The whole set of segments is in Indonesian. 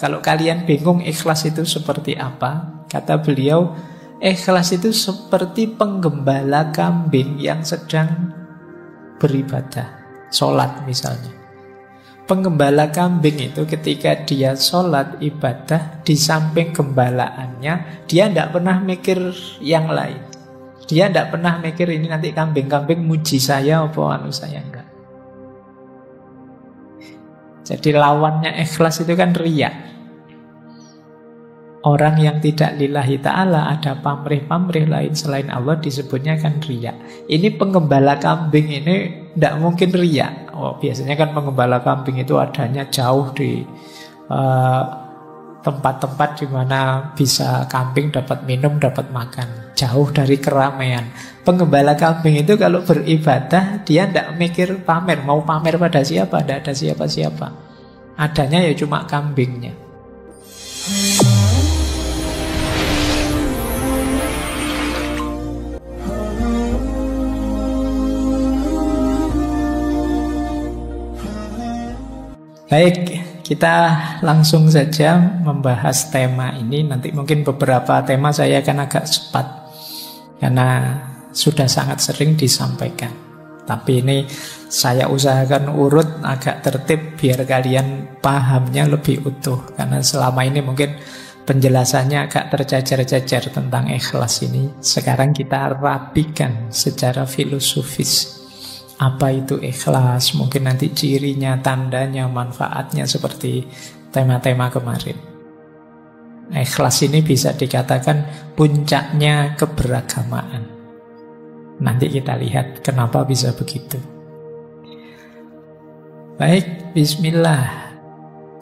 Kalau kalian bingung ikhlas itu seperti apa, kata beliau, ikhlas itu seperti penggembala kambing yang sedang beribadah, sholat misalnya. Penggembala kambing itu ketika dia sholat ibadah, di samping gembalaannya, dia tidak pernah mikir yang lain. Dia tidak pernah mikir ini nanti kambing-kambing muji saya apa anu saya, enggak. Jadi lawannya ikhlas itu kan riya. Orang yang tidak lillahi ta'ala, ada pamrih-pamrih lain selain Allah, disebutnya kan riya. Ini penggembala kambing ini tidak mungkin riya. Oh, biasanya kan penggembala kambing itu adanya jauh di tempat-tempat di mana bisa kambing dapat minum, dapat makan, jauh dari keramaian. Penggembala kambing itu kalau beribadah, dia tidak mikir pamer. Mau pamer pada siapa? Tidak ada siapa-siapa. Adanya ya cuma kambingnya. Baik, kita langsung saja membahas tema ini. Nanti mungkin beberapa tema saya akan agak cepat karena sudah sangat sering disampaikan. Tapi ini saya usahakan urut agak tertib biar kalian pahamnya lebih utuh. Karena selama ini mungkin penjelasannya agak tercecer-cecer tentang ikhlas ini. Sekarang kita rapikan secara filosofis. Apa itu ikhlas? Mungkin nanti cirinya, tandanya, manfaatnya seperti tema-tema kemarin. Ikhlas ini bisa dikatakan puncaknya keberagamaan. Nanti kita lihat kenapa bisa begitu. Baik, bismillah.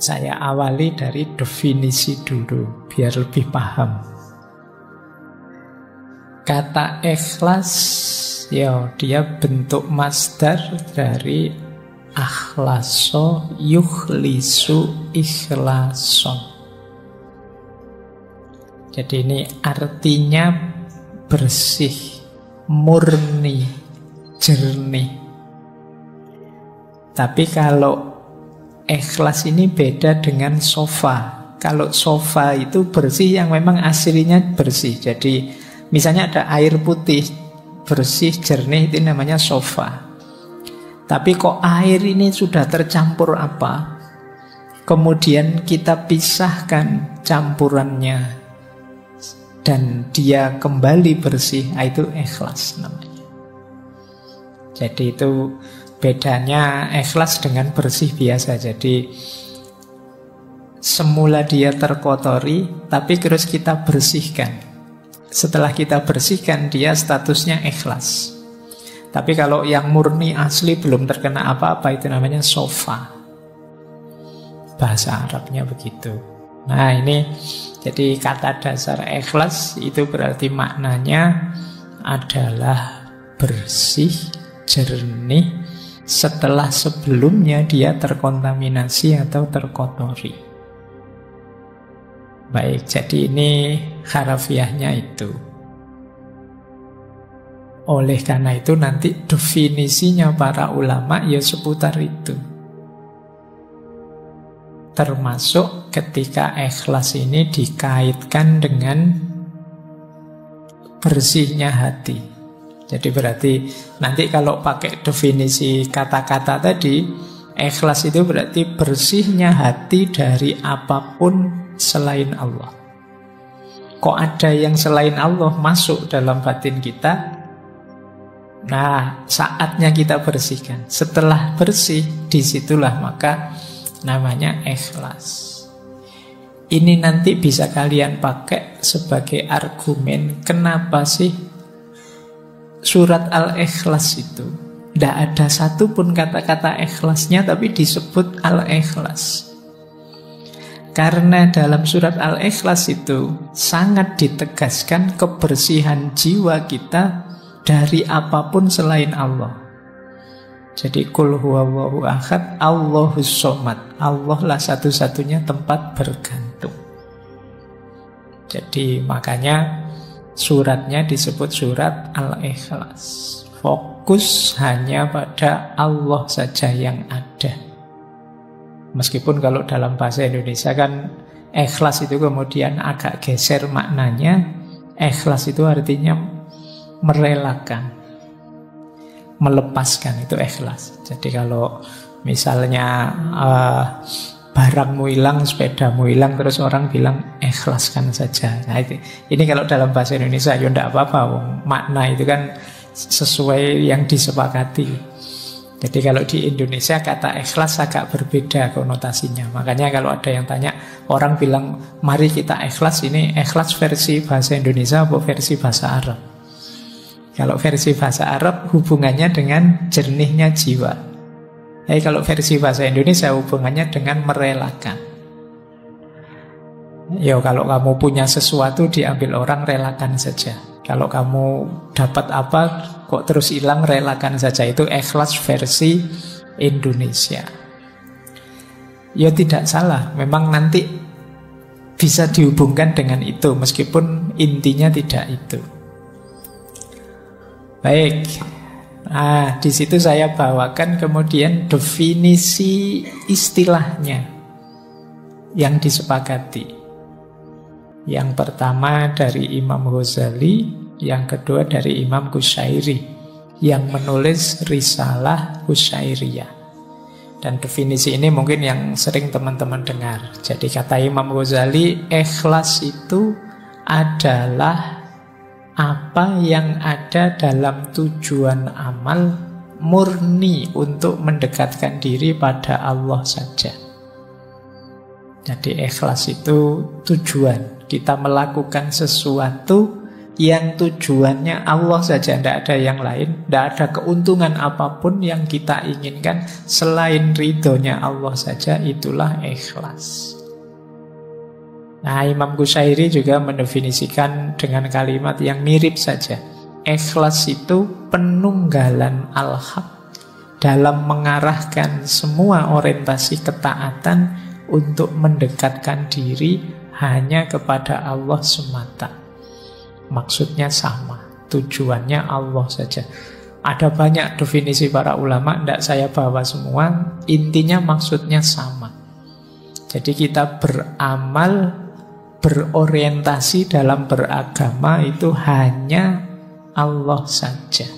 Saya awali dari definisi dulu, biar lebih paham. Kata ikhlas, ya, dia bentuk masdar dari akhlaso yukhlisu ikhlason. Jadi ini artinya bersih, murni, jernih. Tapi kalau ikhlas ini beda dengan sofa. Kalau sofa itu bersih yang memang aslinya bersih. Jadi misalnya ada air putih, bersih, jernih, itu namanya sofa. Tapi kok air ini sudah tercampur apa? Kemudian kita pisahkan campurannya dan dia kembali bersih, itu ikhlas namanya. Jadi itu bedanya ikhlas dengan bersih biasa. Jadi semula dia terkotori, tapi terus kita bersihkan. Setelah kita bersihkan, dia statusnya ikhlas. Tapi kalau yang murni asli belum terkena apa-apa, itu namanya sofa. Bahasa Arabnya begitu. Nah ini jadi kata dasar ikhlas itu berarti maknanya adalah bersih, jernih, setelah sebelumnya dia terkontaminasi atau terkotori. Baik, jadi ini harafiahnya itu. Oleh karena itu nanti definisinya para ulama ya seputar itu. Termasuk ketika ikhlas ini dikaitkan dengan bersihnya hati. Jadi berarti nanti kalau pakai definisi kata-kata tadi, ikhlas itu berarti bersihnya hati dari apapun selain Allah. Kok ada yang selain Allah masuk dalam batin kita? Nah, saatnya kita bersihkan. Setelah bersih, disitulah maka namanya ikhlas. Ini nanti bisa kalian pakai sebagai argumen kenapa sih surat Al-Ikhlas itu tidak ada satupun kata-kata ikhlasnya, tapi disebut Al-Ikhlas. Karena dalam surat Al-Ikhlas itu sangat ditegaskan kebersihan jiwa kita dari apapun selain Allah. Jadi kul huwallahu ahad, Allahus somad. Allah lah satu-satunya tempat bergantung. Jadi makanya suratnya disebut surat Al-Ikhlas. Fokus hanya pada Allah saja yang ada. Meskipun kalau dalam bahasa Indonesia kan ikhlas itu kemudian agak geser maknanya. Ikhlas itu artinya merelakan, melepaskan, itu ikhlas. Jadi kalau misalnya barangmu hilang, sepedamu hilang, terus orang bilang ikhlaskan saja. Nah, ini kalau dalam bahasa Indonesia ya enggak apa-apa, makna itu kan sesuai yang disepakati. Jadi kalau di Indonesia kata ikhlas agak berbeda konotasinya. Makanya kalau ada yang tanya, orang bilang mari kita ikhlas, ini ikhlas versi bahasa Indonesia atau versi bahasa Arab? Kalau versi bahasa Arab hubungannya dengan jernihnya jiwa. Tapi kalau versi bahasa Indonesia hubungannya dengan merelakan. Ya kalau kamu punya sesuatu diambil orang, relakan saja. Kalau kamu dapat apa kok terus hilang, relakan saja. Itu ikhlas versi Indonesia. Ya tidak salah, memang nanti bisa dihubungkan dengan itu, meskipun intinya tidak itu. Baik, di situ saya bawakan kemudian definisi istilahnya yang disepakati. Yang pertama dari Imam Ghazali, yang kedua dari Imam Qushairi yang menulis Risalah Qushairiyah. Dan definisi ini mungkin yang sering teman-teman dengar. Jadi kata Imam Ghazali, ikhlas itu adalah apa yang ada dalam tujuan amal murni untuk mendekatkan diri pada Allah saja. Jadi ikhlas itu tujuan. Kita melakukan sesuatu yang tujuannya Allah saja, tidak ada yang lain, tidak ada keuntungan apapun yang kita inginkan selain ridhonya Allah saja, itulah ikhlas. Nah, Imam Qushairi juga mendefinisikan dengan kalimat yang mirip saja. Ikhlas itu penunggalan al-haq dalam mengarahkan semua orientasi ketaatan untuk mendekatkan diri hanya kepada Allah semata. Maksudnya sama, tujuannya Allah saja. Ada banyak definisi para ulama, tidak saya bawa semua. Intinya maksudnya sama. Jadi kita beramal, berorientasi dalam beragama itu hanya Allah saja.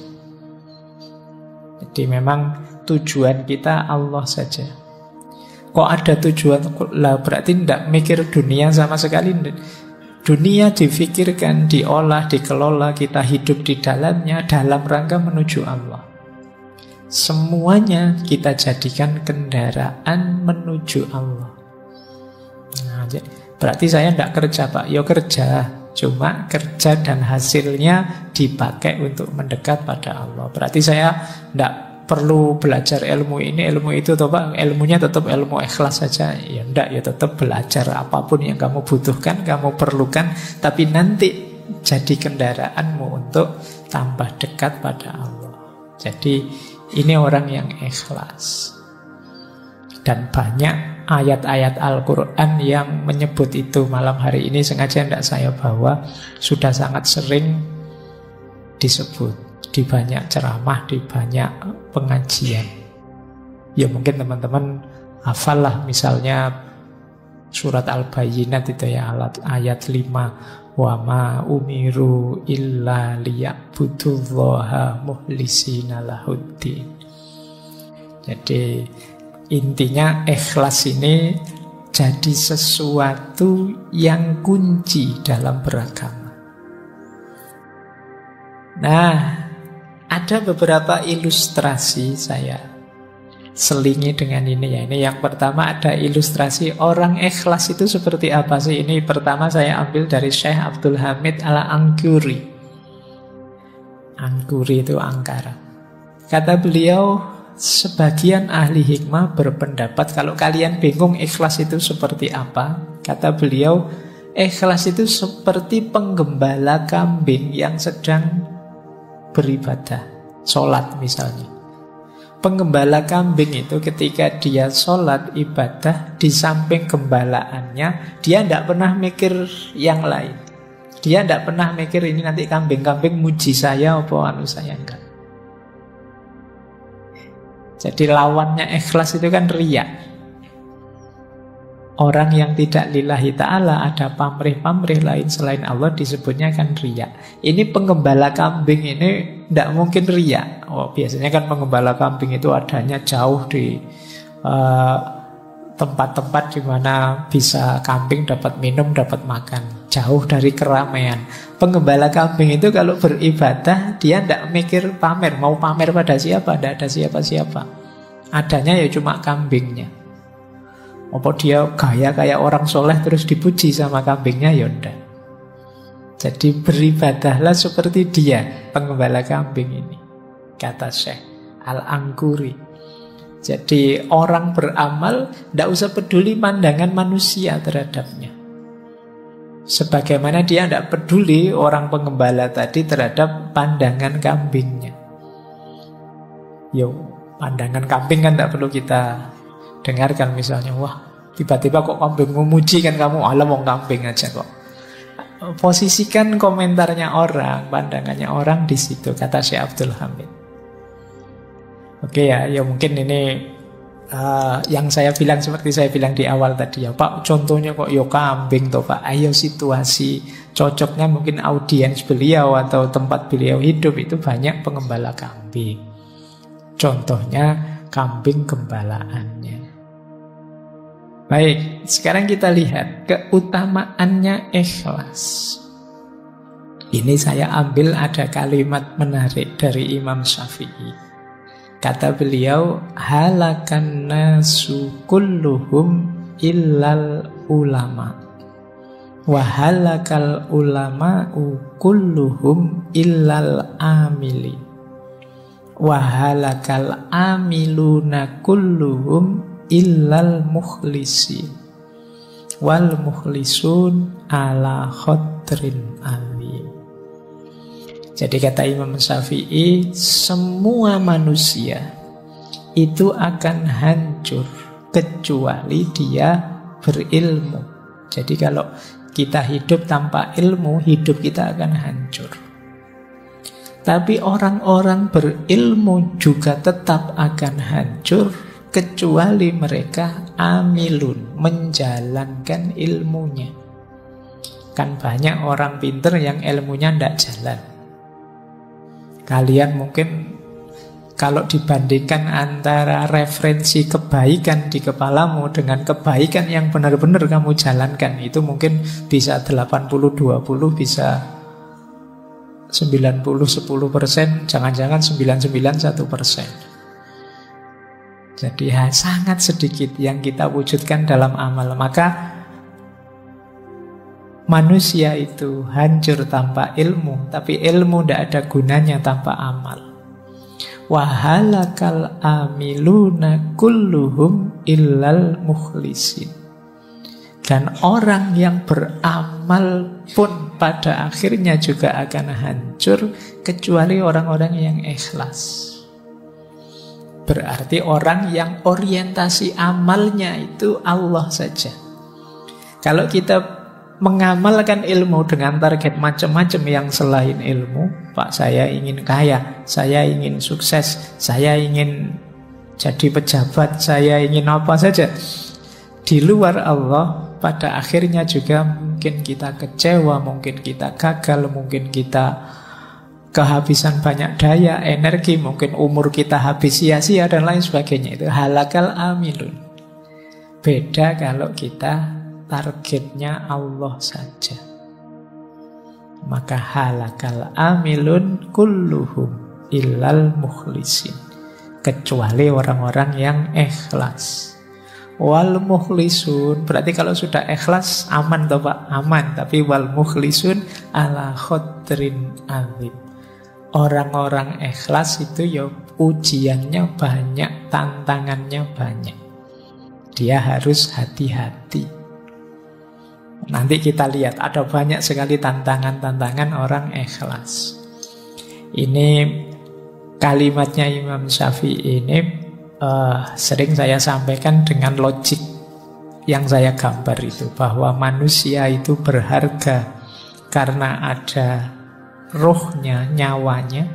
Jadi memang tujuan kita Allah saja. Kok ada tujuan? Lah berarti tidak mikir dunia sama sekali. Dunia difikirkan, diolah, dikelola, kita hidup di dalamnya dalam rangka menuju Allah. Semuanya kita jadikan kendaraan menuju Allah. Nah, berarti saya tidak kerja Pak, ya kerja. Cuma kerja dan hasilnya dipakai untuk mendekat pada Allah. Berarti saya tidak perlu belajar ilmu ini, ilmu itu, atau Pak, ilmunya tetap ilmu ikhlas saja. Ya enggak, ya tetap belajar apapun yang kamu butuhkan, kamu perlukan, tapi nanti jadi kendaraanmu untuk tambah dekat pada Allah. Jadi ini orang yang ikhlas. Dan banyak ayat-ayat Al-Quran yang menyebut itu. Malam hari ini sengaja tidak saya bawa, sudah sangat sering disebut di banyak ceramah, di banyak pengajian. Ya mungkin teman-teman hafal lah, misalnya surat Al-Bayyinat itu ya, ayat 5, wa ma umiru illa liya'budullaha muhlisina lahuddin. Jadi intinya ikhlas ini jadi sesuatu yang kunci dalam beragama. Nah, ada beberapa ilustrasi saya selingi dengan ini ya. Ini yang pertama, ada ilustrasi orang ikhlas itu seperti apa sih. Ini pertama saya ambil dari Syekh Abdul Hamid Al-Angkuri. Angkuri itu angkara. Kata beliau, sebagian ahli hikmah berpendapat kalau kalian bingung ikhlas itu seperti apa, kata beliau, ikhlas itu seperti penggembala kambing yang sedang beribadah, sholat misalnya. Penggembala kambing itu ketika dia sholat ibadah, di samping gembalaannya, dia tidak pernah mikir yang lain. Dia tidak pernah mikir ini nanti kambing-kambing muji saya apa anu saya, enggak. Jadi lawannya ikhlas itu kan riya. Orang yang tidak lillahi ta'ala, ada pamrih-pamrih lain selain Allah, disebutnya kan riya. Ini penggembala kambing ini tidak mungkin riya. Biasanya kan penggembala kambing itu adanya jauh di tempat-tempat di mana bisa kambing dapat minum, dapat makan, jauh dari keramaian. Penggembala kambing itu kalau beribadah, dia tidak mikir pamer. Mau pamer pada siapa? Tidak ada siapa-siapa. Adanya ya cuma kambingnya. Apa dia gaya kayak orang soleh terus dipuji sama kambingnya? Ya enggak. Jadi beribadahlah seperti dia, penggembala kambing ini, kata Syekh Al-Angkuri. Jadi orang beramal tidak usah peduli pandangan manusia terhadapnya, sebagaimana dia tidak peduli orang penggembala tadi terhadap pandangan kambingnya. Yo, pandangan kambing kan tidak perlu kita dengarkan. Misalnya, wah tiba-tiba kok kambing memuji, kan kamu alam wong kambing aja kok. Posisikan komentarnya orang, pandangannya orang di situ, kata Syekh Abdul Hamid. Oke ya mungkin ini yang saya bilang seperti saya bilang di awal tadi ya, Pak, contohnya kok yo kambing toh Pak. Ayo situasi cocoknya mungkin audiens beliau atau tempat beliau hidup itu banyak pengembala kambing. Contohnya kambing gembalaannya. Baik, sekarang kita lihat keutamaannya ikhlas. Ini saya ambil ada kalimat menarik dari Imam Syafi'i. Kata beliau, halakan nasu kulluhum illal ulama, wa halakal ulama'u kulluhum illal amili, wa halakal amiluna kulluhum illal mukhlisin, wal mukhlisun ala khotrin alim. Jadi kata Imam Syafi'i, semua manusia itu akan hancur kecuali dia berilmu. Jadi kalau kita hidup tanpa ilmu, hidup kita akan hancur. Tapi orang-orang berilmu juga tetap akan hancur kecuali mereka amilun, menjalankan ilmunya. Kan banyak orang pinter yang ilmunya tidak jalan. Kalian mungkin kalau dibandingkan antara referensi kebaikan di kepalamu dengan kebaikan yang benar-benar kamu jalankan, itu mungkin bisa 80-20, bisa 90-10%, jangan-jangan 99-1%. Jadi sangat sedikit yang kita wujudkan dalam amal. Maka manusia itu hancur tanpa ilmu, tapi ilmu tidak ada gunanya tanpa amal. Wahalakal amiluna kulluhum illal mukhlisin. Dan orang yang beramal pun pada akhirnya juga akan hancur kecuali orang-orang yang ikhlas. Berarti orang yang orientasi amalnya itu Allah saja. Kalau kita mengamalkan ilmu dengan target macam-macam yang selain ilmu, Pak, saya ingin kaya, saya ingin sukses, saya ingin jadi pejabat, saya ingin apa saja, di luar Allah, pada akhirnya juga mungkin kita kecewa, mungkin kita gagal, mungkin kita kehabisan banyak daya, energi, mungkin umur kita habis sia-sia dan lain sebagainya. Itu halakal amilun. Beda kalau kita targetnya Allah saja. Maka halakal amilun kulluhum illal mukhlisin, kecuali orang-orang yang ikhlas. Wal mukhlisun, berarti kalau sudah ikhlas aman toh Pak? Aman. Tapi wal mukhlisun ala khotrin alim. Orang-orang ikhlas itu ya ujiannya banyak, tantangannya banyak. Dia harus hati-hati. Nanti kita lihat ada banyak sekali tantangan-tantangan orang ikhlas. Ini kalimatnya Imam Syafi'i ini sering saya sampaikan dengan logik yang saya gambar itu, bahwa manusia itu berharga karena ada rohnya, nyawanya.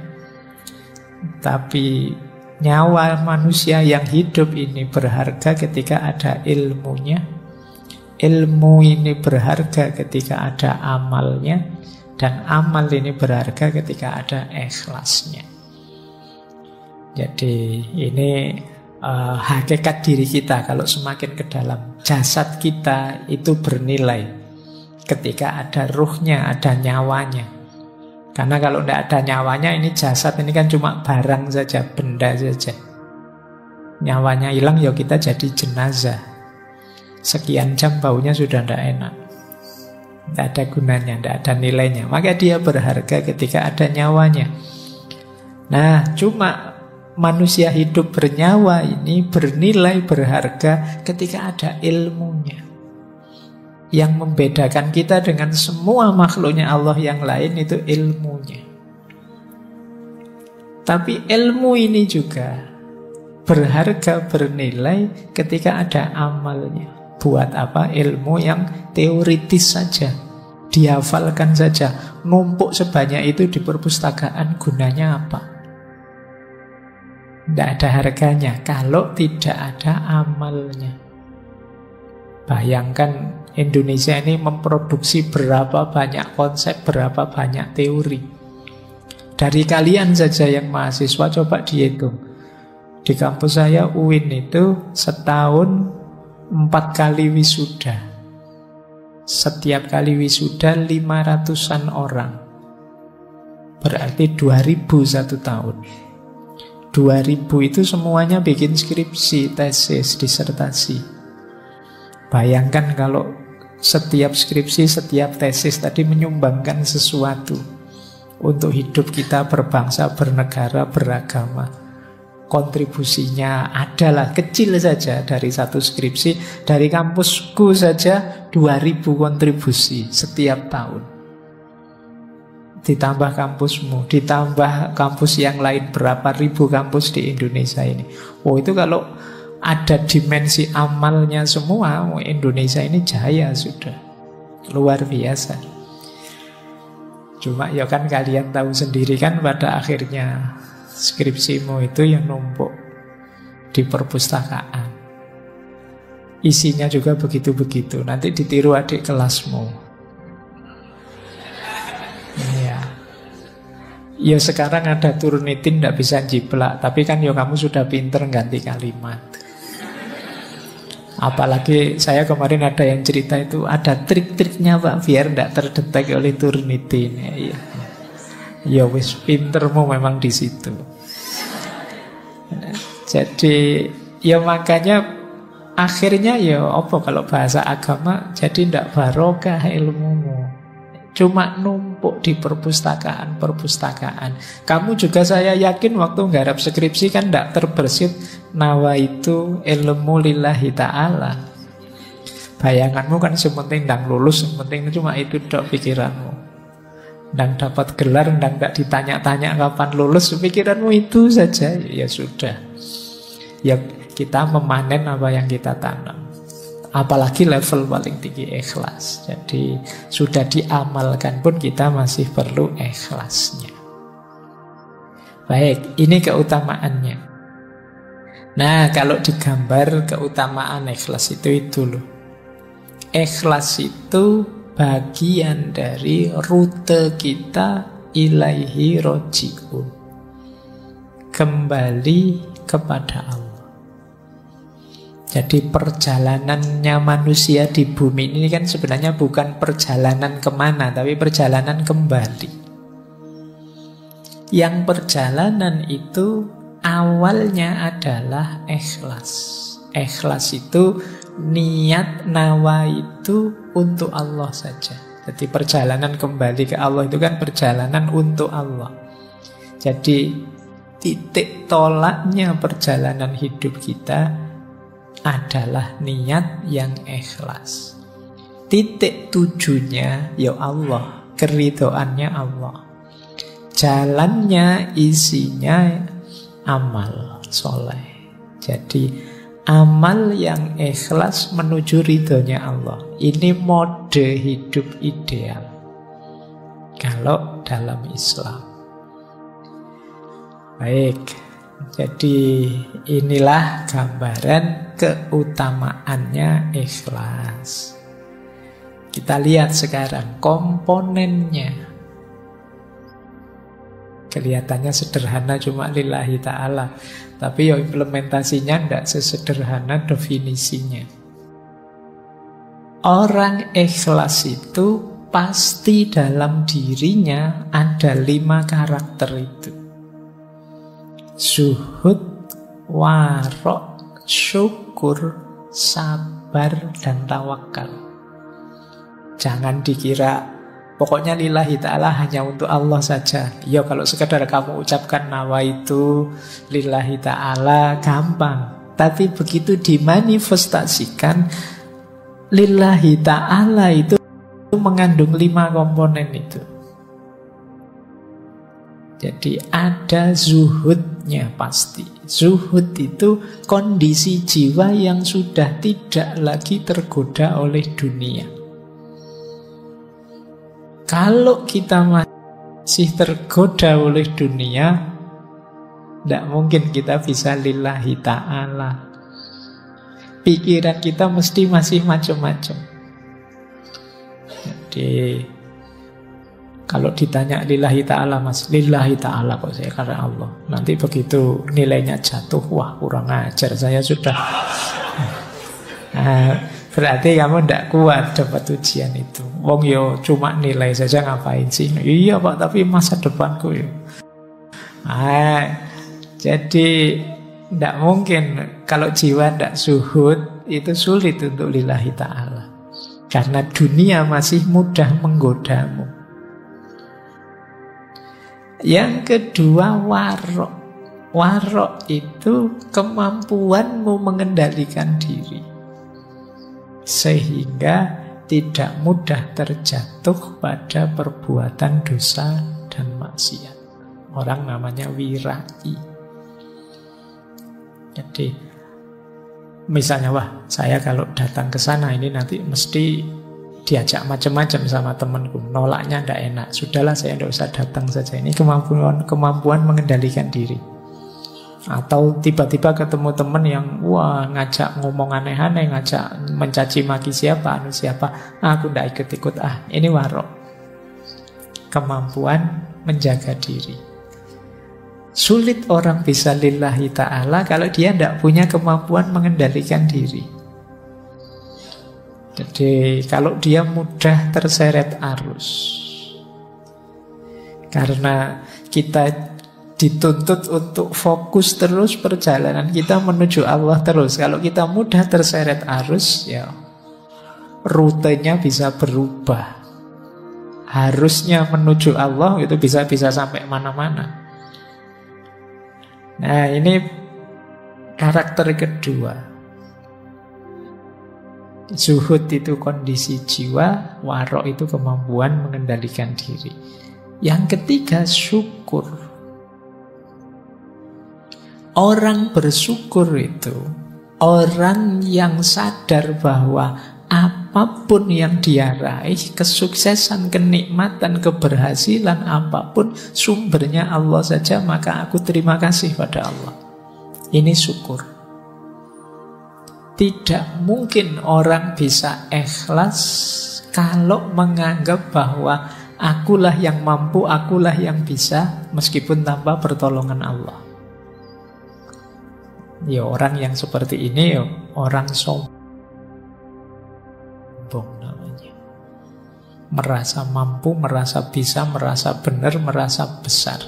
Tapi nyawa manusia yang hidup ini berharga ketika ada ilmunya. ilmu ini berharga ketika ada amalnya, dan amal ini berharga ketika ada ikhlasnya. Jadi ini hakikat diri kita kalau semakin ke dalam. Jasad kita itu bernilai ketika ada ruhnya, ada nyawanya. Karena kalau tidak ada nyawanya, ini jasad ini kan cuma barang saja, benda saja. Nyawanya hilang, ya kita jadi jenazah. Sekian jam baunya sudah tidak enak, tidak ada gunanya, tidak ada nilainya. Maka dia berharga ketika ada nyawanya. Nah, cuma manusia hidup bernyawa ini bernilai, berharga ketika ada ilmunya. Yang membedakan kita dengan semua makhluknya Allah yang lain itu ilmunya. Tapi ilmu ini juga berharga, bernilai ketika ada amalnya. Buat apa ilmu yang teoritis saja, dihafalkan saja, numpuk sebanyak itu di perpustakaan, gunanya apa? Tidak ada harganya kalau tidak ada amalnya. Bayangkan Indonesia ini memproduksi berapa banyak konsep, berapa banyak teori. Dari kalian saja yang mahasiswa, coba dihitung. Di kampus saya UIN itu setahun 4 kali wisuda. Setiap kali wisuda 500-an orang. Berarti 2000 satu tahun. 2000 itu semuanya bikin skripsi, tesis, disertasi. Bayangkan kalau setiap skripsi, setiap tesis tadi menyumbangkan sesuatu untuk hidup kita berbangsa, bernegara, beragama. Kontribusinya adalah kecil saja dari satu skripsi. Dari kampusku saja 2000 kontribusi setiap tahun. Ditambah kampusmu, ditambah kampus yang lain, berapa ribu kampus di Indonesia ini. Oh, itu kalau ada dimensi amalnya semua, Indonesia ini jaya sudah. Luar biasa. Cuma ya kan kalian tahu sendiri kan pada akhirnya skripsimu itu yang numpuk di perpustakaan. Isinya juga begitu-begitu. Nanti ditiru adik kelasmu. Iya. Ya sekarang ada Turnitin tidak bisa jiplak, tapi kan ya kamu sudah pinter ganti kalimat. Apalagi saya kemarin ada yang cerita itu ada trik-triknya Pak biar tidak terdetek oleh Turnitin. Ya. Ya wis pintermu memang di situ. Jadi ya makanya akhirnya ya apa kalau bahasa agama jadi ndak barokah ilmumu. Cuma numpuk di perpustakaan. Kamu juga saya yakin waktu nggarap skripsi kan ndak terbersit nawaitu ilmu lillahi ta'ala. Bayanganmu kan sepenting ndang lulus, sepenting cuma itu dok pikiranmu. Ndang dapat gelar, ndang tidak ditanya-tanya kapan lulus, pikiranmu itu saja, ya sudah. Ya kita memanen apa yang kita tanam. Apalagi level paling tinggi ikhlas. Jadi sudah diamalkan pun kita masih perlu ikhlasnya. Baik, ini keutamaannya. Nah, kalau digambar keutamaan ikhlas itu loh. Ikhlas itu bagian dari rute kita ilaihi roji'un, kembali kepada Allah. Jadi perjalanannya manusia di bumi ini kan sebenarnya bukan perjalanan kemana, tapi perjalanan kembali. Yang perjalanan itu awalnya adalah ikhlas. Ikhlas itu niat nawa itu untuk Allah saja. Jadi perjalanan kembali ke Allah itu kan perjalanan untuk Allah. Jadi titik tolaknya perjalanan hidup kita adalah niat yang ikhlas. Titik tujunya ya Allah, keridhoannya Allah. Jalannya, isinya amal soleh. Jadi amal yang ikhlas menuju ridhonya Allah. Ini mode hidup ideal kalau dalam Islam. Baik, jadi inilah gambaran keutamaannya ikhlas. Kita lihat sekarang komponennya. Kelihatannya sederhana, cuma lillahi ta'ala. Tapi ya implementasinya tidak sesederhana definisinya. Orang ikhlas itu pasti dalam dirinya ada 5 karakter itu. Zuhud, warok, syukur, sabar, dan tawakal. Jangan dikira pokoknya lillahi ta'ala hanya untuk Allah saja. Ya kalau sekedar kamu ucapkan nawaitu lillahi ta'ala gampang. Tapi begitu dimanifestasikan, lillahi ta'ala itu mengandung 5 komponen itu. Jadi ada zuhudnya pasti. Zuhud itu kondisi jiwa yang sudah tidak lagi tergoda oleh dunia. Kalau kita masih tergoda oleh dunia, tidak mungkin kita bisa lillahi ta'ala. Pikiran kita mesti masih macam-macam. Jadi kalau ditanya lillahi ta'ala, mas, lillahi ta'ala kok saya karena Allah. Nanti begitu nilainya jatuh, wah kurang ajar, saya sudah. Berarti kamu tidak kuat dapat ujian itu. Wong yo cuma nilai saja ngapain sih? Iya Pak, tapi masa depanku yo. Jadi tidak mungkin kalau jiwa tidak zuhud, itu sulit untuk lillahi ta'ala. Karena dunia masih mudah menggodamu. Yang kedua warok. Warok itu kemampuanmu mengendalikan diri, sehingga tidak mudah terjatuh pada perbuatan dosa dan maksiat. Orang namanya wirai. Jadi misalnya, wah saya kalau datang ke sana ini nanti mesti diajak macam-macam sama temanku, nolaknya tidak enak. Sudahlah saya tidak usah datang saja. Ini kemampuan mengendalikan diri. Atau tiba-tiba ketemu teman yang wah ngajak ngomong aneh-aneh, ngajak mencaci maki siapa, aku tidak ikut-ikut. Ini warok. Kemampuan menjaga diri. Sulit orang bisa lillahi ta'ala kalau dia tidak punya kemampuan mengendalikan diri. Jadi kalau dia mudah terseret arus, karena kita dituntut untuk fokus terus perjalanan kita menuju Allah terus. Kalau kita mudah terseret arus, ya rutenya bisa berubah. Harusnya menuju Allah itu bisa sampai mana-mana. Nah ini karakter kedua. Zuhud itu kondisi jiwa, warok itu kemampuan mengendalikan diri. Yang ketiga syukur. Orang bersyukur itu orang yang sadar bahwa apapun yang dia raih, kesuksesan, kenikmatan, keberhasilan apapun, sumbernya Allah saja, maka aku terima kasih pada Allah. Ini syukur. Tidak mungkin orang bisa ikhlas kalau menganggap bahwa akulah yang mampu, akulah yang bisa, meskipun tanpa pertolongan Allah. Ya orang yang seperti ini ya orang sombong namanya. Merasa mampu, merasa bisa, merasa benar, merasa besar.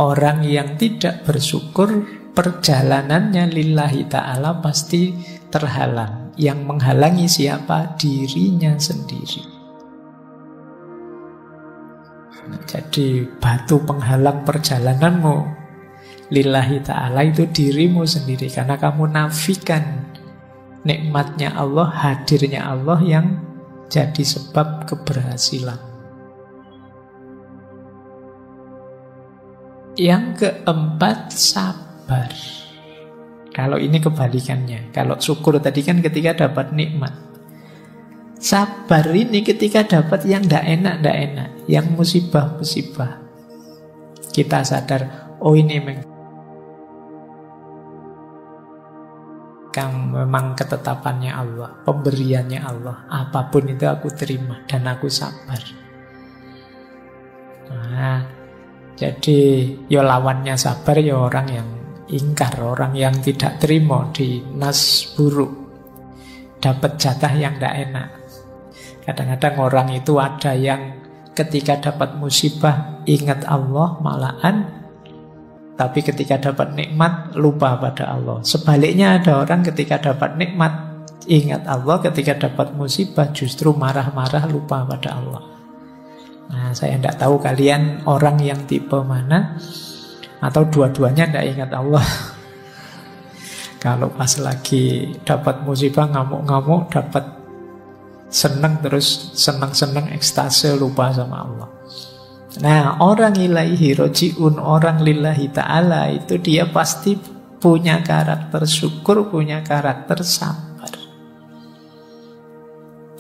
Orang yang tidak bersyukur, perjalanannya lillahi ta'ala pasti terhalang. Yang menghalangi siapa? Dirinya sendiri. Jadi batu penghalang perjalananmu lillahi ta'ala itu dirimu sendiri. Karena kamu nafikan nikmatnya Allah, hadirnya Allah yang jadi sebab keberhasilan. Yang keempat, sabar. Kalau ini kebalikannya. Kalau syukur tadi kan ketika dapat nikmat. Sabar ini ketika dapat yang tidak enak, yang musibah. Kita sadar, oh ini memang ketetapannya Allah, pemberiannya Allah. Apapun itu aku terima dan aku sabar. Nah, jadi ya lawannya sabar ya orang yang ingkar, orang yang tidak terima di nas buruk, dapat jatah yang tidak enak. Kadang-kadang orang itu ada yang ketika dapat musibah ingat Allah malahan, tapi ketika dapat nikmat lupa pada Allah. Sebaliknya ada orang ketika dapat nikmat ingat Allah, ketika dapat musibah justru marah-marah lupa pada Allah. Nah, saya tidak tahu kalian orang yang tipe mana, atau dua-duanya tidak ingat Allah. Kalau pas lagi dapat musibah ngamuk-ngamuk, dapat senang terus senang-senang ekstase lupa sama Allah. Nah, orang ilaihi roji'un, orang lillahi ta'ala, itu dia pasti punya karakter syukur, punya karakter sabar.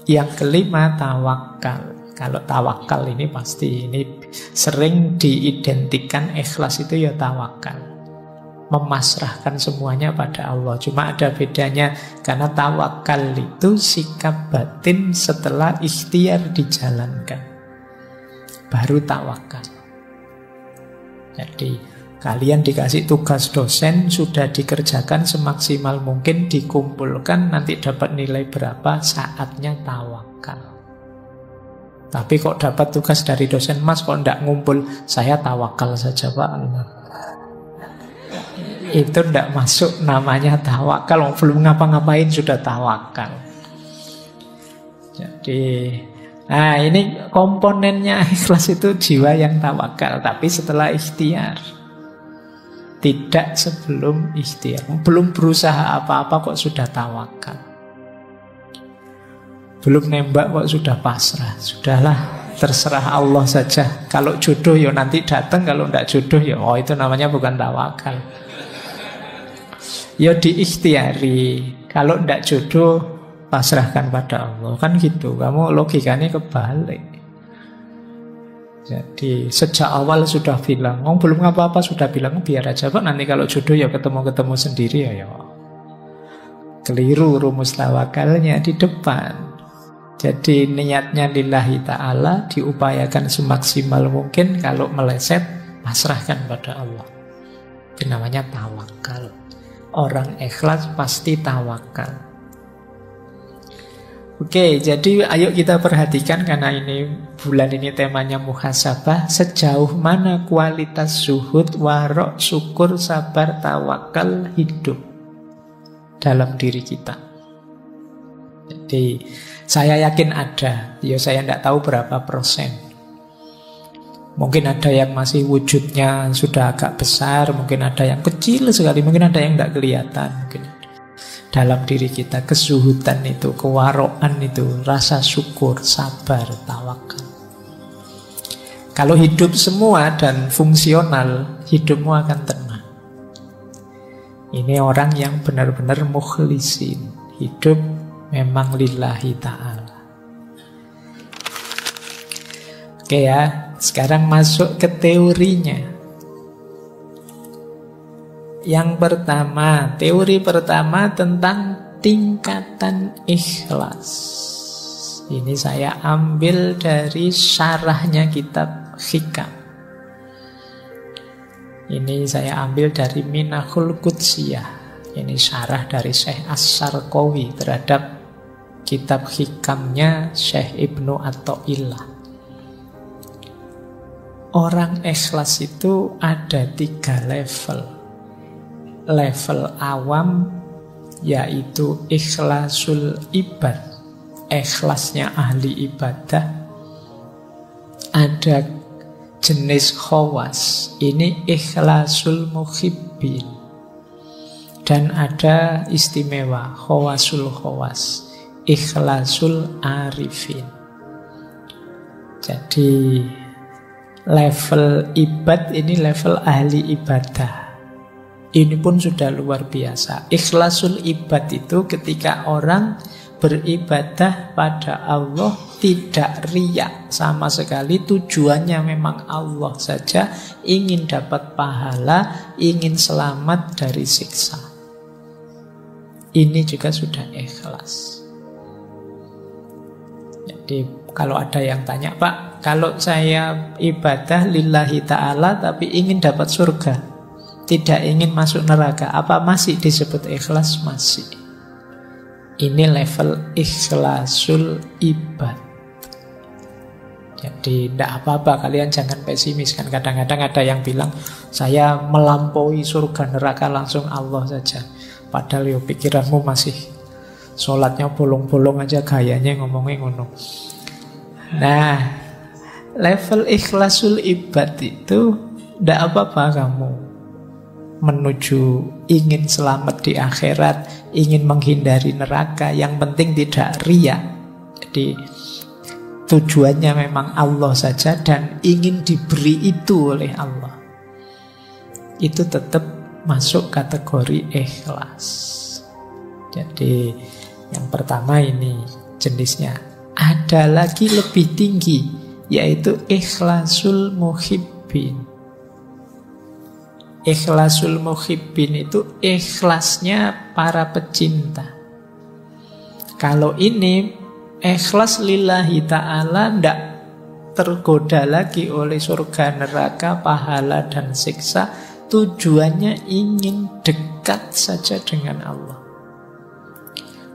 Yang kelima, tawakal. Kalau tawakal ini pasti ini sering diidentikan ikhlas itu ya tawakal. Memasrahkan semuanya pada Allah. Cuma ada bedanya, karena tawakal itu sikap batin setelah ikhtiar dijalankan, baru tawakal. Jadi kalian dikasih tugas dosen, sudah dikerjakan semaksimal mungkin, dikumpulkan, nanti dapat nilai berapa, saatnya tawakal. Tapi kok dapat tugas dari dosen, Mas kok tidak ngumpul, saya tawakal saja Pak. Itu tidak masuk namanya tawakal. Belum ngapa-ngapain sudah tawakal. Jadi nah ini komponennya ikhlas itu jiwa yang tawakal, tapi setelah ikhtiar, tidak sebelum ikhtiar. Belum berusaha apa-apa kok sudah tawakal. Belum nembak kok sudah pasrah. Sudahlah, terserah Allah saja. Kalau jodoh ya nanti datang, kalau tidak jodoh ya oh itu namanya bukan tawakal. Ya diikhtiari. Kalau tidak jodoh, pasrahkan pada Allah. Kan gitu, kamu logikanya kebalik. Jadi sejak awal sudah bilang, belum apa-apa sudah bilang, biar aja Pak, nanti kalau jodoh ya ketemu-ketemu sendiri ya. Keliru rumus tawakalnya di depan. Jadi niatnya lillahi ta'ala, diupayakan semaksimal mungkin, kalau meleset pasrahkan pada Allah. Itu namanya tawakal. Orang ikhlas pasti tawakal. Oke, jadi ayo kita perhatikan, karena ini bulan ini temanya muhasabah, sejauh mana kualitas zuhud, warok, syukur, sabar, tawakal hidup dalam diri kita. Jadi saya yakin ada, ya saya tidak tahu berapa persen. Mungkin ada yang masih wujudnya sudah agak besar, mungkin ada yang kecil sekali, mungkin ada yang tidak kelihatan. Mungkin dalam diri kita kezuhudan itu, kewaroan itu, rasa syukur, sabar, tawakal. Kalau hidup semua dan fungsional, hidupmu akan tenang. Ini orang yang benar-benar mukhlisin, hidup memang lillahi ta'ala. Oke ya, sekarang masuk ke teorinya. Yang pertama, teori pertama tentang tingkatan ikhlas. Ini saya ambil dari syarahnya kitab Hikam. Ini saya ambil dari Minahul Qudsiyah. Ini syarah dari Syekh As-Sarqawi terhadap kitab Hikamnya Syekh Ibnu Athaillah. Orang ikhlas itu ada 3 level. Level awam yaitu ikhlasul ibad, ikhlasnya ahli ibadah. Ada jenis khawas, ini ikhlasul muhibbin. Dan ada istimewa, khawasul khawas, ikhlasul arifin. Jadi level ibad ini level ahli ibadah. Ini pun sudah luar biasa. Ikhlasul ibad itu ketika orang beribadah pada Allah tidak riya sama sekali, tujuannya memang Allah saja, ingin dapat pahala, ingin selamat dari siksa. ini juga sudah ikhlas. Jadi kalau ada yang tanya, Pak, kalau saya ibadah lillahi ta'ala tapi ingin dapat surga, tidak ingin masuk neraka, apa masih disebut ikhlas? Masih. Ini level ikhlasul ibad. Jadi tidak apa-apa, kalian jangan pesimis. Kan kadang-kadang ada yang bilang, saya melampaui surga neraka langsung Allah saja. Padahal yo pikiranmu masih sholatnya bolong-bolong aja, gayanya ngomongnya ngono. Nah, level ikhlasul ibad itu tidak apa-apa kamu menuju ingin selamat di akhirat, ingin menghindari neraka. Yang penting tidak riya. Jadi tujuannya memang Allah saja dan ingin diberi itu oleh Allah. Itu tetap masuk kategori ikhlas. Jadi yang pertama ini jenisnya. Ada lagi lebih tinggi, yaitu ikhlasul muhibbin. Ikhlasul muhibbin itu ikhlasnya para pecinta. Kalau ini ikhlas lillahi ta'ala, tidak tergoda lagi oleh surga, neraka, pahala, dan siksa. Tujuannya ingin dekat saja dengan Allah.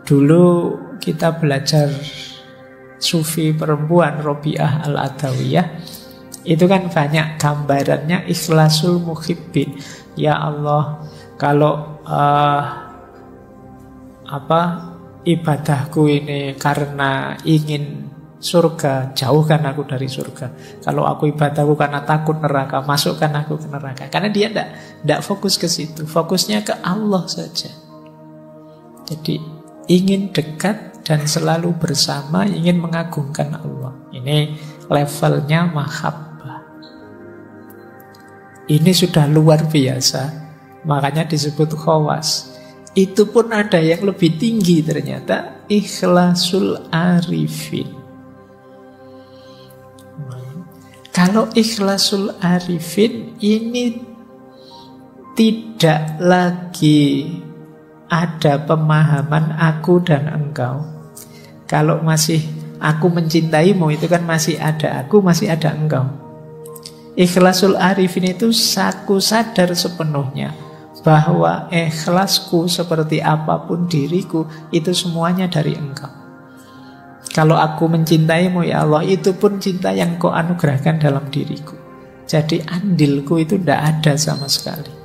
Dulu kita belajar sufi perempuan Robiah Al-Adawiyah, itu kan banyak gambarannya ikhlasul muhibbin. Ya Allah, kalau ibadahku ini karena ingin surga, jauhkan aku dari surga. Kalau aku ibadahku karena takut neraka, masukkan aku ke neraka. Karena dia tidak fokus ke situ, fokusnya ke Allah saja. Jadi ingin dekat dan selalu bersama, ingin mengagungkan Allah. Ini levelnya mahabbah. Ini sudah luar biasa, makanya disebut khawas. Itu pun ada yang lebih tinggi ternyata, ikhlasul arifin. Kalau ikhlasul arifin ini tidak lagi ada pemahaman aku dan engkau. Kalau masih aku mencintaimu, itu kan masih ada aku, masih ada engkau. Ikhlasul arifin itu aku sadar sepenuhnya bahwa ikhlasku seperti apapun diriku, itu semuanya dari engkau. Kalau aku mencintaimu ya Allah, itu pun cinta yang kau anugerahkan dalam diriku. Jadi andilku itu tidak ada sama sekali.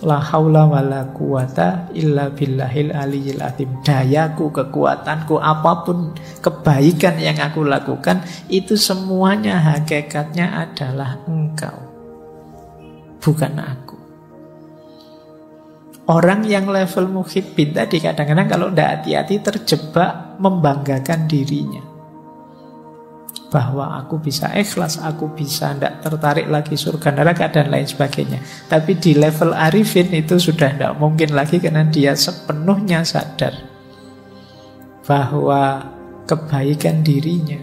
La haula wa la quwata illa billahil aliyyil azim. Dayaku, kekuatanku, apapun kebaikan yang aku lakukan, itu semuanya hakikatnya adalah engkau, bukan aku. Orang yang level muhibbin tadi kadang-kadang kalau tidak hati-hati terjebak membanggakan dirinya. Bahwa aku bisa ikhlas, aku bisa tidak tertarik lagi surga neraka dan lain sebagainya. Tapi di level arifin itu sudah tidak mungkin lagi, karena dia sepenuhnya sadar bahwa kebaikan dirinya,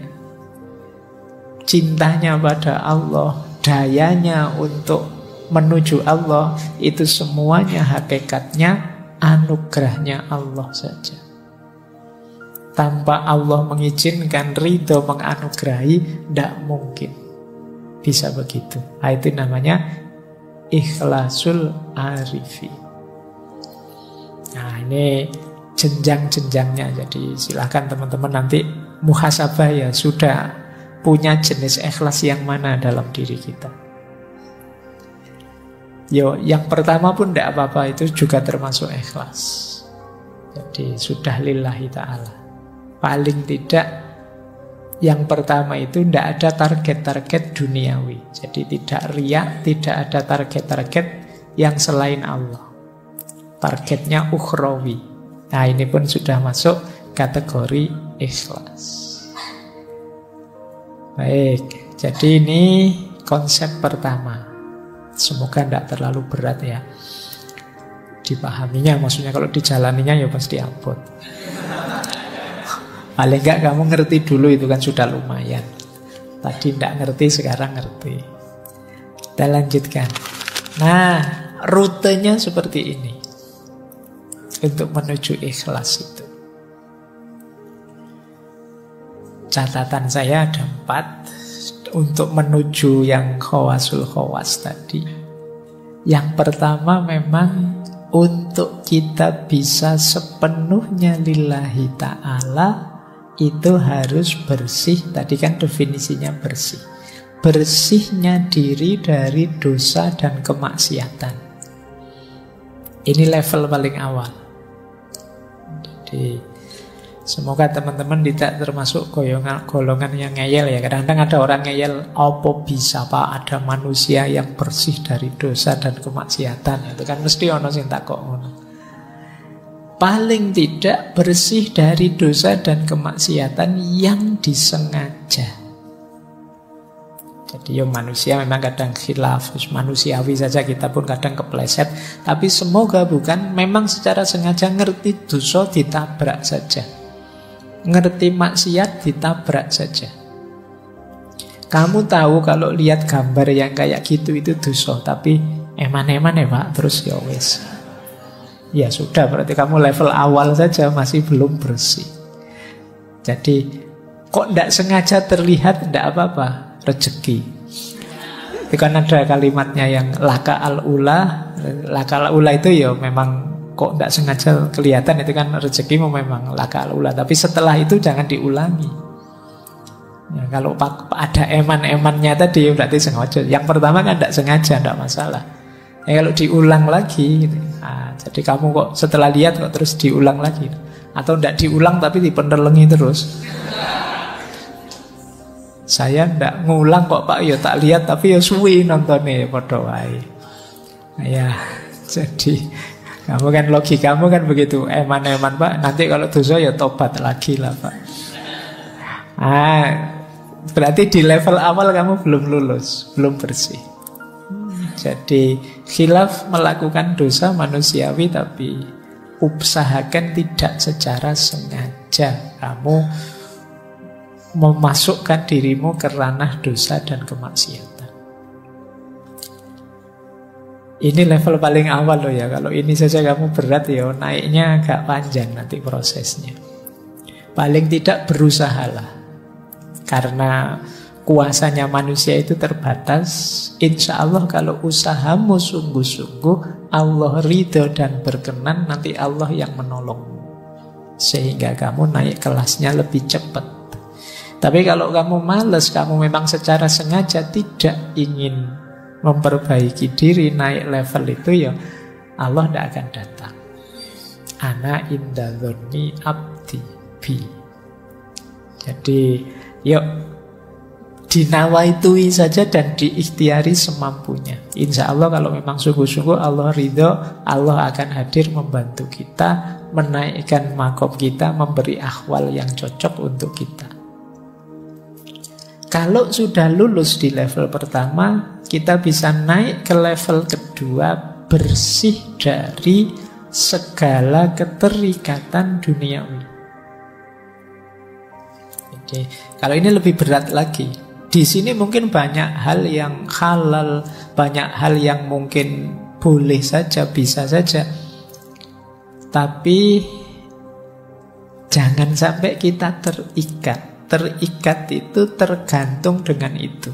cintanya pada Allah, dayanya untuk menuju Allah, itu semuanya hakikatnya anugerahnya Allah saja. Tanpa Allah mengizinkan, ridho menganugerahi, tidak mungkin bisa begitu. Itu namanya ikhlasul arifi. Nah, ini jenjang-jenjangnya. Jadi silahkan teman-teman nanti muhasabah ya, sudah punya jenis ikhlas yang mana dalam diri kita. Yo, yang pertama pun tidak apa-apa, itu juga termasuk ikhlas. Jadi sudah lillahi ta'ala. Paling tidak yang pertama itu tidak ada target-target duniawi. Jadi tidak riya, tidak ada target-target yang selain Allah. Targetnya ukhrawi. Nah, ini pun sudah masuk kategori ikhlas. Baik, jadi ini konsep pertama. Semoga tidak terlalu berat ya dipahaminya. Maksudnya kalau dijalaninya ya pasti abot. Paling enggak kamu ngerti dulu, itu kan sudah lumayan. Tadi tidak ngerti, sekarang ngerti. Kita lanjutkan. Nah, rutenya seperti ini. untuk menuju ikhlas itu. Catatan saya ada 4 untuk menuju yang khawasul khawas tadi. Yang pertama memang untuk kita bisa sepenuhnya lillahi ta'ala itu harus bersih. Tadi kan definisinya bersih. Bersihnya diri dari dosa dan kemaksiatan. Ini level paling awal. Jadi semoga teman-teman tidak termasuk golongan yang ngeyel ya. Kadang-kadang ada orang ngeyel, apa bisa Pak ada manusia yang bersih dari dosa dan kemaksiatan. Itu kan mesti ono sing takok ngono. Paling tidak bersih dari dosa dan kemaksiatan yang disengaja. Jadi ya manusia memang kadang khilaf, manusiawi saja kita pun kadang kepleset. Tapi semoga bukan memang secara sengaja ngerti dosa ditabrak saja. Ngerti maksiat ditabrak saja. Kamu tahu kalau lihat gambar yang kayak gitu itu dosa, tapi eman-eman ya Pak, terus ya wis. Ya sudah, berarti kamu level awal saja masih belum bersih. Jadi kok tidak sengaja terlihat tidak apa-apa, rezeki. Itu kan ada kalimatnya yang laka al-ula. Laka al-ula itu ya memang kok tidak sengaja kelihatan, itu kan rezekimu memang laka al-ula. Tapi setelah itu jangan diulangi. Ya, kalau ada eman-emannya tadi berarti sengaja. Yang pertama kan tidak sengaja, tidak masalah. Ya, kalau diulang lagi, jadi kamu kok setelah lihat kok terus diulang lagi, atau tidak diulang tapi dipenelengi terus. Saya tidak ngulang kok Pak, ya tak lihat tapi ya suwi nontonnya padha wae. Ya, jadi kamu kan logikamu kan begitu, eman-eman Pak, nanti kalau dosa ya tobat lagi lah Pak. Berarti di level awal kamu belum lulus, belum bersih. Jadi khilaf melakukan dosa manusiawi, tapi usahakan tidak secara sengaja kamu memasukkan dirimu ke ranah dosa dan kemaksiatan. Ini level paling awal loh ya. Kalau ini saja kamu berat ya, naiknya agak panjang nanti prosesnya. Paling tidak berusahalah. Karena kuasanya manusia itu terbatas. Insya Allah kalau usahamu sungguh-sungguh, Allah ridho dan berkenan, nanti Allah yang menolongmu, sehingga kamu naik kelasnya lebih cepat. Tapi kalau kamu malas, kamu memang secara sengaja tidak ingin memperbaiki diri, naik level itu, ya Allah tidak akan datang. Ana inda dzonni abdi bi. Jadi yuk dinawaitui saja dan diikhtiari semampunya. Insya Allah kalau memang sungguh-sungguh Allah ridho, Allah akan hadir membantu kita, menaikkan makom kita, memberi ahwal yang cocok untuk kita. Kalau sudah lulus di level pertama, kita bisa naik ke level kedua, bersih dari segala keterikatan duniawi. Jadi, kalau ini lebih berat lagi. Di sini mungkin banyak hal yang halal, banyak hal yang mungkin boleh saja, bisa saja. Tapi jangan sampai kita terikat. Terikat itu tergantung dengan itu.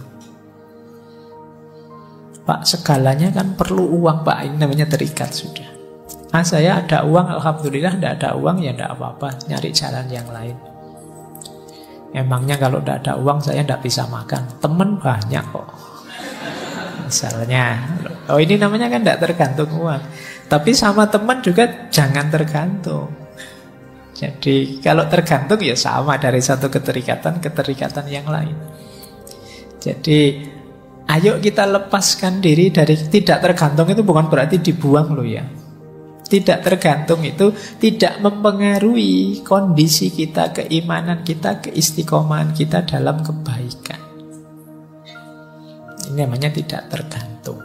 Pak, segalanya kan perlu uang Pak, ini namanya terikat sudah. Saya ada uang, alhamdulillah. Tidak ada uang, ya tidak apa-apa, nyari jalan yang lain. Emangnya kalau tidak ada uang saya tidak bisa makan? Teman banyak kok. Misalnya, ini namanya kan tidak tergantung uang. Tapi sama teman juga jangan tergantung. Jadi kalau tergantung ya sama, dari satu keterikatan ke keterikatan yang lain. Jadi ayo kita lepaskan diri dari tidak tergantung. Itu bukan berarti dibuang loh ya. Tidak tergantung itu tidak mempengaruhi kondisi kita, keimanan kita, keistiqomahan kita dalam kebaikan. Ini namanya tidak tergantung.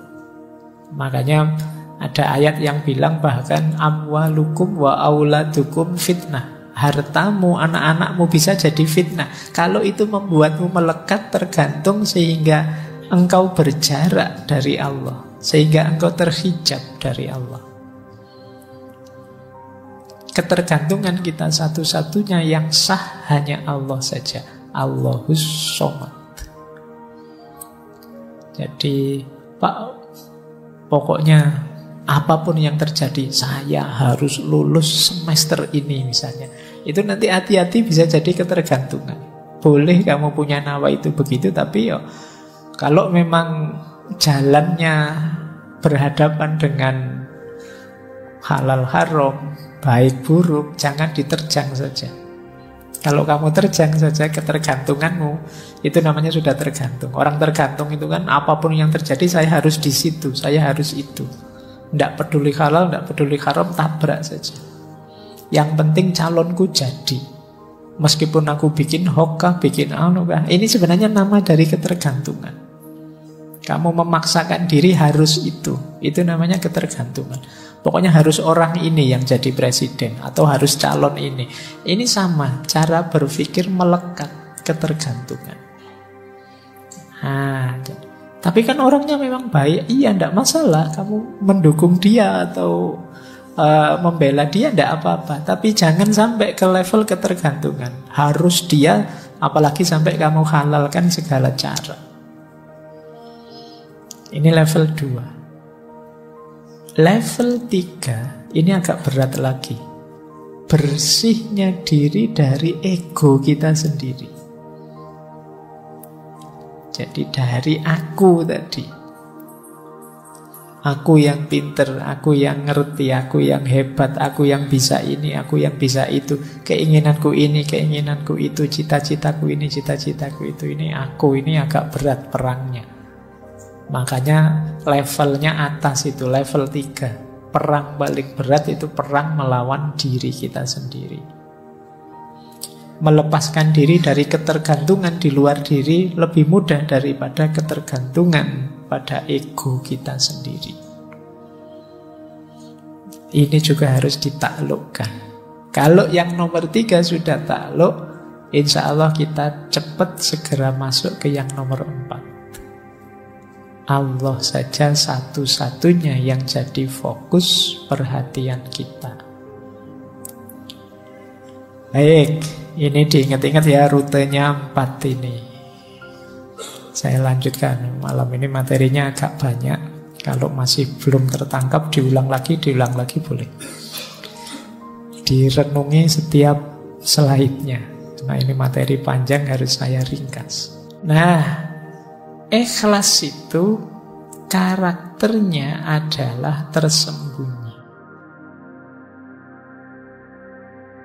Makanya ada ayat yang bilang bahkan amwalukum wa auladukum fitnah. Hartamu, anak-anakmu bisa jadi fitnah. Kalau itu membuatmu melekat, tergantung, sehingga engkau berjarak dari Allah, sehingga engkau terhijab dari Allah. Ketergantungan kita satu-satunya yang sah hanya Allah saja. Allahus Somad. Jadi Pak, pokoknya apapun yang terjadi, saya harus lulus semester ini misalnya. Itu nanti hati-hati bisa jadi ketergantungan. Boleh kamu punya nawa itu begitu, tapi yo, kalau memang jalannya berhadapan dengan halal haram, baik buruk, jangan diterjang saja. Kalau kamu terjang saja ketergantunganmu, itu namanya sudah tergantung. Orang tergantung itu kan apapun yang terjadi saya harus di situ, saya harus itu. Tidak peduli halal, tidak peduli haram, tabrak saja. Yang penting calonku jadi. Meskipun aku bikin hokkah, bikin anukah, ini sebenarnya nama dari ketergantungan. Kamu memaksakan diri harus itu namanya ketergantungan. Pokoknya harus orang ini yang jadi presiden, atau harus calon ini. Ini sama, cara berpikir melekat ketergantungan. Tapi kan orangnya memang baik, iya tidak masalah. Kamu mendukung dia atau membela dia tidak apa-apa. Tapi jangan sampai ke level ketergantungan. Harus dia, apalagi sampai kamu halalkan segala cara. Ini level 2. Level 3 ini agak berat lagi. Bersihnya diri dari ego kita sendiri. Jadi dari aku tadi. Aku yang pinter, aku yang ngerti, aku yang hebat, aku yang bisa ini, aku yang bisa itu. Keinginanku ini, keinginanku itu, cita-citaku ini, cita-citaku itu. Ini aku, ini agak berat perangnya. Makanya levelnya atas itu, level 3. Perang paling berat itu perang melawan diri kita sendiri. Melepaskan diri dari ketergantungan di luar diri lebih mudah daripada ketergantungan pada ego kita sendiri. Ini juga harus ditaklukkan. Kalau yang nomor 3 sudah takluk, insya Allah kita cepat segera masuk ke yang nomor 4. Allah saja satu-satunya yang jadi fokus perhatian kita. Baik, ini diingat-ingat ya rutenya 4 ini. Saya lanjutkan, malam ini materinya agak banyak. Kalau masih belum tertangkap, diulang lagi boleh. Direnungi setiap slide-nya. Nah ini materi panjang harus saya ringkas. Nah, ikhlas itu karakternya adalah tersembunyi.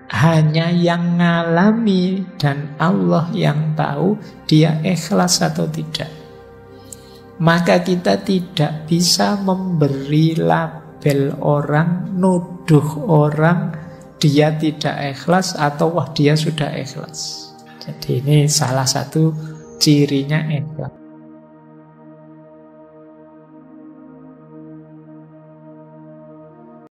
Hanya yang ngalami dan Allah yang tahu dia ikhlas atau tidak. Maka kita tidak bisa memberi label orang, nuduh orang dia tidak ikhlas atau wah dia sudah ikhlas. Jadi ini salah satu cirinya ikhlas.